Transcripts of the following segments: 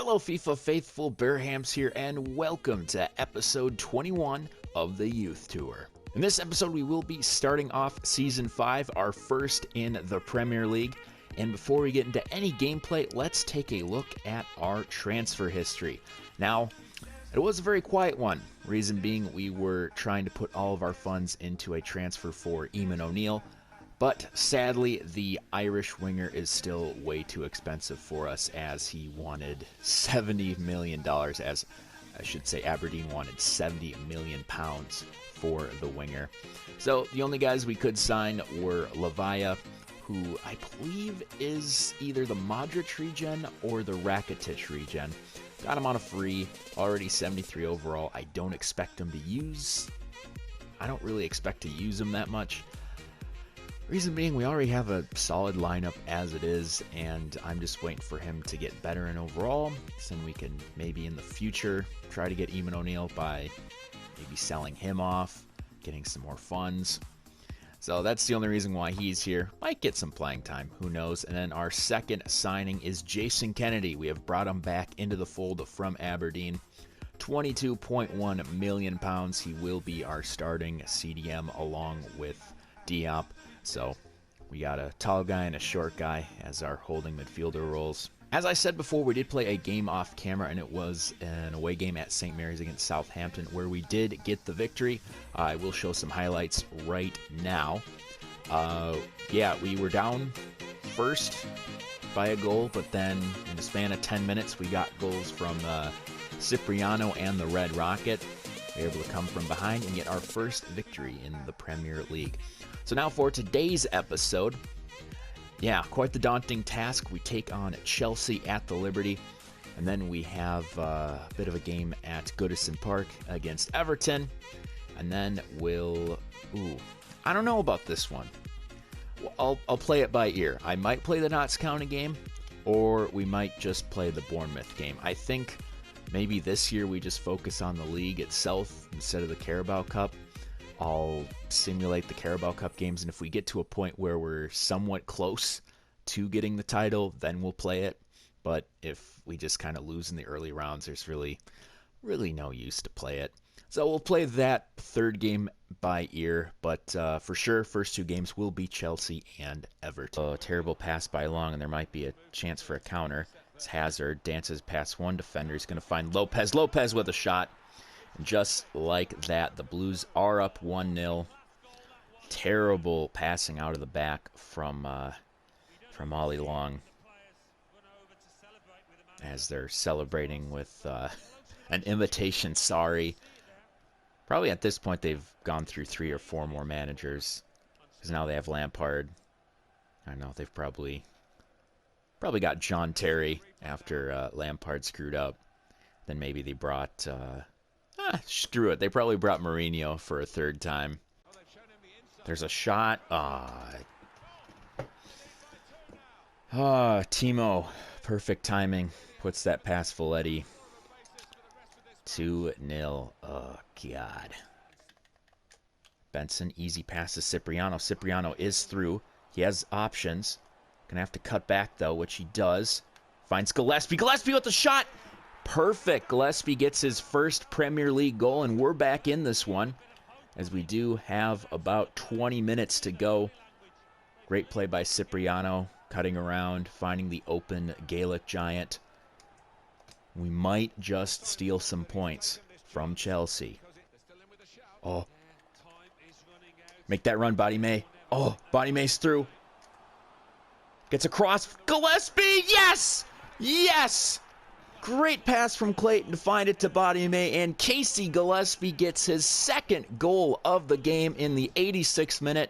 Hello FIFA faithful, Bearhamms here, and welcome to episode 21 of the Youth Tour. In this episode we will be starting off Season 5, our first in the Premier League, and before we get into any gameplay, let's take a look at our transfer history. Now, it was a very quiet one, reason being we were trying to put all of our funds into a transfer for Eamon O'Neill, but sadly, the Irish winger is still way too expensive for us, as he wanted $70 million, as I should say Aberdeen wanted £70 million for the winger. So the only guys we could sign were Lavia, who I believe is either the Modric regen or the Rakitic regen. Got him on a free, already 73 overall. I don't really expect to use him that much. Reason being, we already have a solid lineup as it is, and I'm just waiting for him to get better in overall, so then we can maybe in the future try to get Eamon O'Neill by maybe selling him off, getting some more funds. So that's the only reason why he's here. Might get some playing time, who knows. And then our second signing is Jason Kennedy. We have brought him back into the fold from Aberdeen. £22.1 million. He will be our starting CDM along with Diop. So we got a tall guy and a short guy as our holding midfielder roles. As I said before, we did play a game off camera, and it was an away game at St. Mary's against Southampton where we did get the victory. I will show some highlights right now. Yeah, we were down first by a goal, but then in the span of 10 minutes, we got goals from Cipriano and the Red Rocket. We were able to come from behind and get our first victory in the Premier League. So now for today's episode, yeah, quite the daunting task. We take on Chelsea at the Liberty, and then we have a bit of a game at Goodison Park against Everton, and then I don't know about this one. I'll play it by ear. I might play the Notts County game, or we might just play the Bournemouth game. I think maybe this year we just focus on the league itself instead of the Carabao Cup. I'll simulate the Carabao Cup games, and if we get to a point where we're somewhat close to getting the title, then we'll play it. But if we just kind of lose in the early rounds, there's really no use to play it. So we'll play that third game by ear, but for sure, first two games will be Chelsea and Everton. A terrible pass by Long, and there might be a chance for a counter. As Hazard dances past one defender. He's going to find Lopez. Lopez with a shot. And just like that, the Blues are up 1-0. Terrible passing out of the back from Ollie Long, as they're celebrating with an imitation sorry. Probably at this point they've gone through 3 or 4 more managers, because now they have Lampard. I know they've probably got John Terry after Lampard screwed up. Then maybe they brought screw it. They probably brought Mourinho for a third time. There's a shot. Timo. Perfect timing. Puts that past Valetti. 2-0. Oh, God. Benson, easy pass to Cipriano. Cipriano is through. He has options. Gonna have to cut back, though, which he does. Finds Gillespie. Gillespie with the shot! Perfect. Gillespie gets his first Premier League goal, and we're back in this one, as we do have about 20 minutes to go. Great play by Cipriano, cutting around, finding the open Gaelic giant. We might just steal some points from Chelsea. Oh. Make that run, Body May. Oh, Body May's through. Gets across. Gillespie! Yes! Yes! Great pass from Clayton to find it to Body May, and Casey Gillespie gets his second goal of the game in the 86th minute.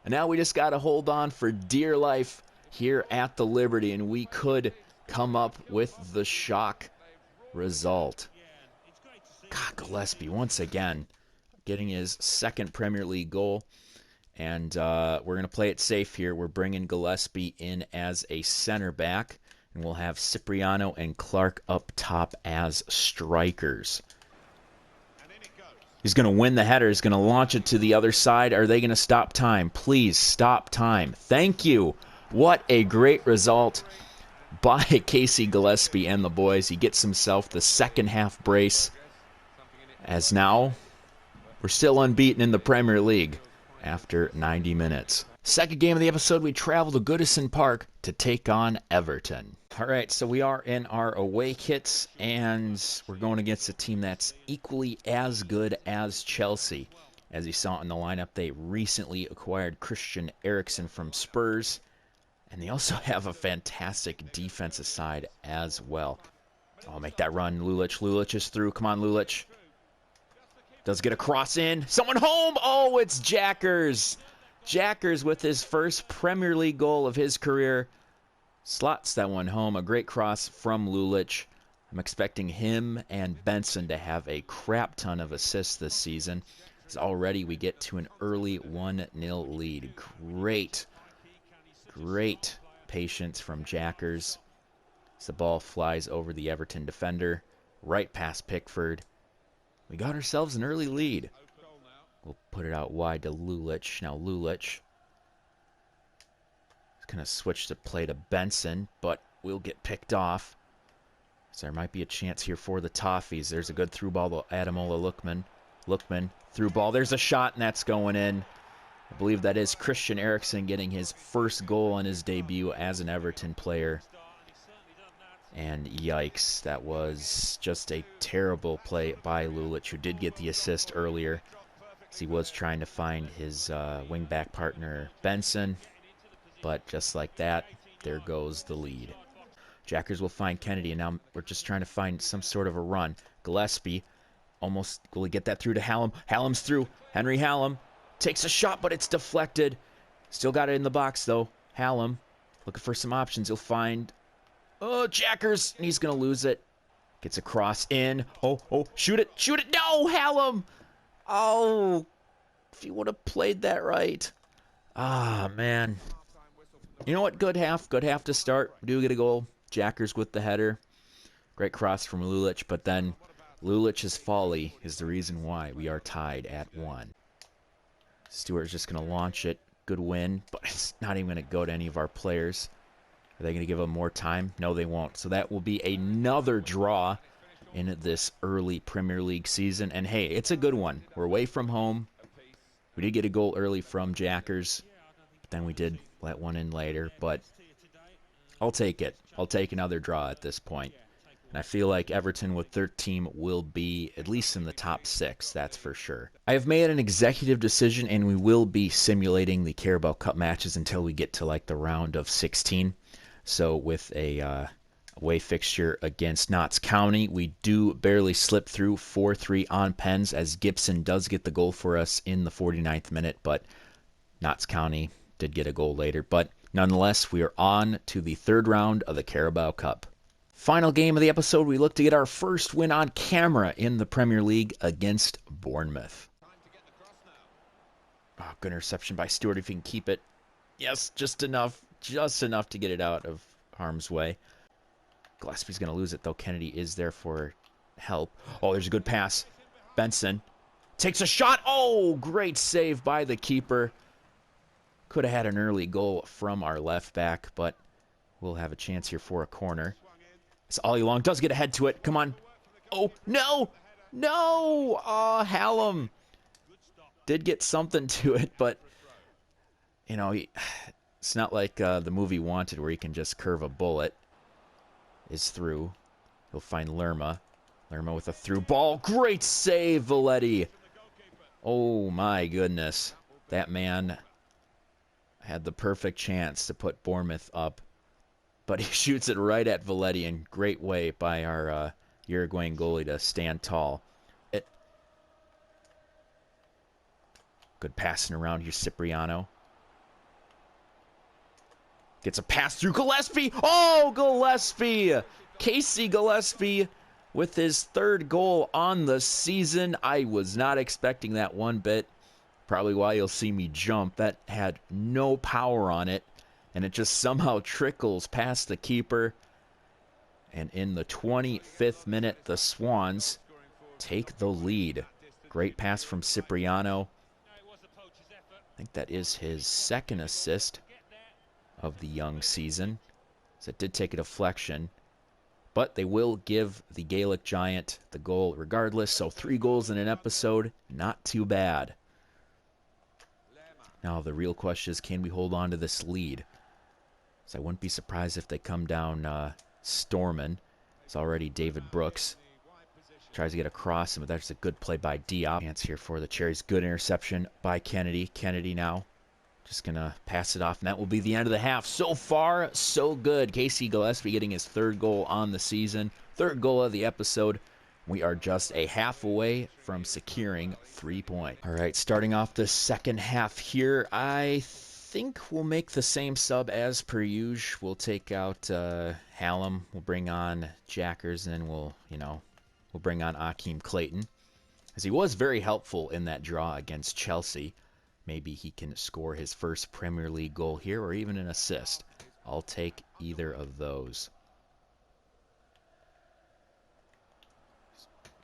And now we just got to hold on for dear life here at the Liberty, and we could come up with the shock result. God, Gillespie once again getting his second Premier League goal. And we're going to play it safe here. We're bringing Gillespie in as a center back. And we'll have Cipriano and Clark up top as strikers. He's going to win the header. He's going to launch it to the other side. Are they going to stop time? Please stop time. Thank you. What a great result by Casey Gillespie and the boys. He gets himself the second half brace, as now we're still unbeaten in the Premier League after 90 minutes. Second game of the episode, we travel to Goodison Park to take on Everton. All right, so we are in our away kits, and we're going against a team that's equally as good as Chelsea. As you saw in the lineup, they recently acquired Christian Eriksen from Spurs, and they also have a fantastic defensive side as well. Oh, make that run, Lulic. Lulic is through. Come on, Lulic. Does get a cross in. Someone home. Oh, it's Jackers. Jackers with his first Premier League goal of his career. Slots that one home. A great cross from Lulic. I'm expecting him and Benson to have a crap ton of assists this season. As already we get to an early 1-0 lead. Great patience from Jackers. As the ball flies over the Everton defender. Right past Pickford. We got ourselves an early lead. We'll put it out wide to Lulic. Now Lulic is going to switch the play to Benson, but we'll get picked off. So there might be a chance here for the Toffees. There's a good through ball to Ademola Lookman. Lookman, through ball. There's a shot, and that's going in. I believe that is Christian Eriksen getting his first goal in his debut as an Everton player. And yikes, that was just a terrible play by Lulic, who did get the assist earlier. As he was trying to find his wing-back partner, Benson. But just like that, there goes the lead. Jackers will find Kennedy, and now we're just trying to find some sort of a run. Gillespie almost will he get that through to Hallam. Hallam's through. Henry Hallam takes a shot, but it's deflected. Still got it in the box, though. Hallam looking for some options. He'll find... Oh, Jackers, and he's going to lose it. Gets a cross in. Oh, shoot it. No, Hallam. Oh, if he would have played that right. Ah, man. You know what? Good half to start. We do get a goal. Jackers with the header. Great cross from Lulic, but then Lulic's folly is the reason why we are tied at 1. Stewart's just going to launch it. Good win, but it's not even going to go to any of our players. Are they going to give them more time? No, they won't. So that will be another draw in this early Premier League season. And hey, it's a good one. We're away from home. We did get a goal early from Jackers, but then we did let one in later. But I'll take it. I'll take another draw at this point. And I feel like Everton with their team will be at least in the top 6, that's for sure. I have made an executive decision, and we will be simulating the Carabao Cup matches until we get to like the round of 16. So with a away fixture against Notts County, we do barely slip through 4-3 on pens, as Gibson does get the goal for us in the 49th minute, but Notts County did get a goal later. But nonetheless, we are on to the third round of the Carabao Cup. Final game of the episode, we look to get our first win on camera in the Premier League against Bournemouth. Oh, good interception by Stewart if he can keep it. Yes, just enough to get it out of harm's way. Gillespie's going to lose it, though. Kennedy is there for help. Oh, there's a good pass. Benson takes a shot. Oh, great save by the keeper. Could have had an early goal from our left back, but we'll have a chance here for a corner. It's Ollie Long. Does get ahead to it. Come on. Oh, no. No. Oh, Hallam did get something to it, but, you know, it's not like the movie Wanted where he can just curve a bullet. Is through. He'll find Lerma. Lerma with a through ball. Great save, Valetti. Oh, my goodness. That man had the perfect chance to put Bournemouth up, but he shoots it right at Valetti, in great way by our Uruguayan goalie to stand tall. Good passing around here, Cipriano. Gets a pass through Gillespie. Oh, Gillespie! Casey Gillespie with his third goal on the season. I was not expecting that one bit. Probably why you'll see me jump. That had no power on it, and it just somehow trickles past the keeper. And in the 25th minute, the Swans take the lead. Great pass from Cipriano. I think that is his second assist of the young season. So it did take a deflection. But they will give the Gaelic Giant the goal regardless. So 3 goals in an episode, not too bad. Now the real question is, can we hold on to this lead? So I wouldn't be surprised if they come down storming. It's already David Brooks. Tries to get across him, but that's a good play by Diop. Chance here for the Cherries. Good interception by Kennedy. Kennedy now just going to pass it off, and that will be the end of the half. So far, so good. Casey Gillespie getting his 3rd goal on the season. 3rd goal of the episode. We are just a half away from securing 3 points. All right, starting off the second half here, I think we'll make the same sub as per usual. We'll take out Hallam. We'll bring on Jackers, and then we'll bring on Akeem Clayton, as he was very helpful in that draw against Chelsea. Maybe he can score his first Premier League goal here, or even an assist. I'll take either of those.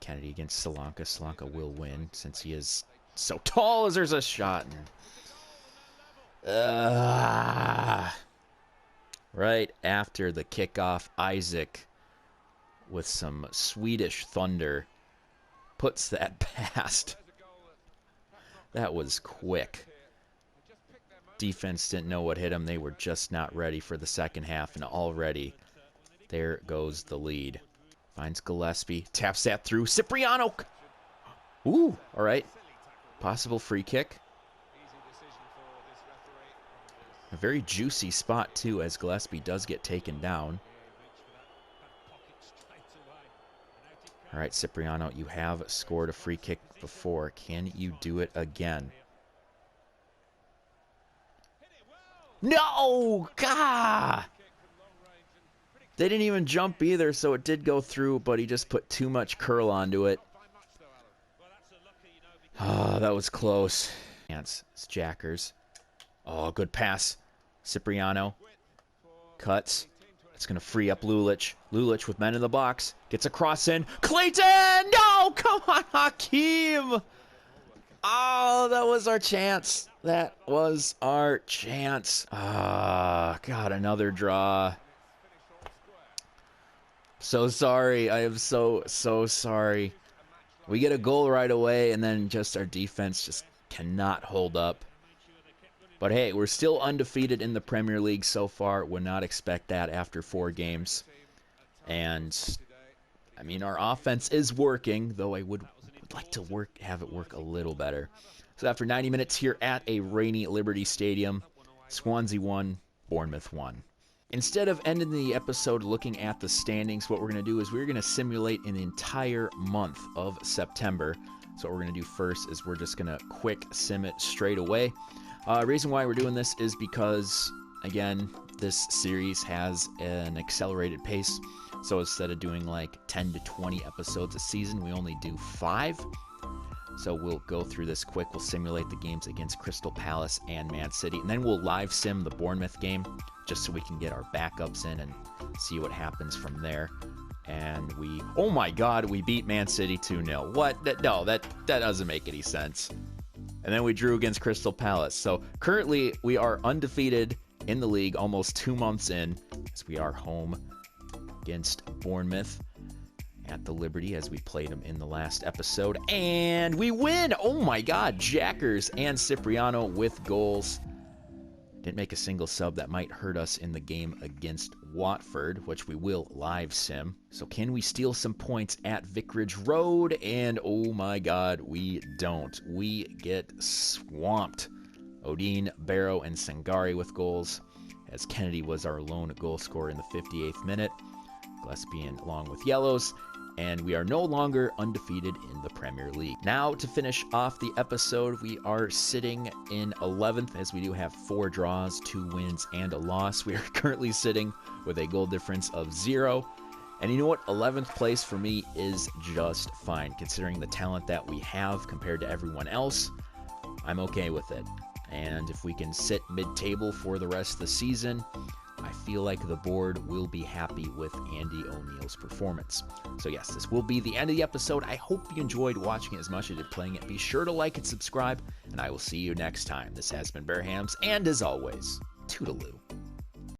Kennedy against Solanka. Solanka will win since he is so tall as there's a shot. Right after the kickoff, Isaac, with some Swedish thunder, puts that past. That was quick. Defense didn't know what hit them. They were just not ready for the second half, and already there goes the lead. Finds Gillespie. Taps that through. Cipriano! Ooh, all right. Possible free kick. A very juicy spot, too, as Gillespie does get taken down. All right, Cipriano, you have scored a free kick before. Can you do it again? No! Gah! They didn't even jump either, so it did go through, but he just put too much curl onto it. Oh, that was close. It's Jackers. Oh, good pass. Cipriano. Cuts. It's going to free up Lulic. Lulic with men in the box. Gets a cross in. Clayton! No! Come on, Hakeem! Oh, that was our chance. That was our chance. Ah, God, another draw. So sorry. I am so sorry. We get a goal right away, and then just our defense just cannot hold up. But hey, we're still undefeated in the Premier League so far. Would not expect that after 4 games. And, I mean, our offense is working, though I would like to have it work a little better. So after 90 minutes here at a rainy Liberty Stadium, Swansea 1, Bournemouth 1. Instead of ending the episode looking at the standings, what we're going to do is we're going to simulate an entire month of September. So what we're going to do first is we're just going to quick sim it straight away. Reason why we're doing this is because, again, this series has an accelerated pace. So instead of doing like 10 to 20 episodes a season, we only do 5. So we'll go through this quick. We'll simulate the games against Crystal Palace and Man City. And then we'll live sim the Bournemouth game just so we can get our backups in and see what happens from there. And oh my God, we beat Man City 2-0. What? No, that doesn't make any sense. And then we drew against Crystal Palace. So currently we are undefeated in the league, almost 2 months in, as we are home against Bournemouth at the Liberty, as we played them in the last episode. And we win! Oh my God, Jackers and Cipriano with goals. Didn't make a single sub. That might hurt us in the game against Watford, which we will live sim. So can we steal some points at Vicarage Road? And oh my God, we don't. We get swamped. Odin, Barrow, and Sangari with goals, as Kennedy was our lone goal scorer in the 58th minute. Gillespie along with yellows. And we are no longer undefeated in the Premier League. Now, to finish off the episode, we are sitting in 11th, as we do have 4 draws, 2 wins, and a loss. We are currently sitting with a goal difference of 0. And you know what? 11th place for me is just fine. Considering the talent that we have compared to everyone else, I'm okay with it. And if we can sit mid-table for the rest of the season, I feel like the board will be happy with Andy O'Neill's performance. So yes, this will be the end of the episode. I hope you enjoyed watching it as much as I did playing it. Be sure to like and subscribe, and I will see you next time. This has been Bearhamms, and as always, toodaloo.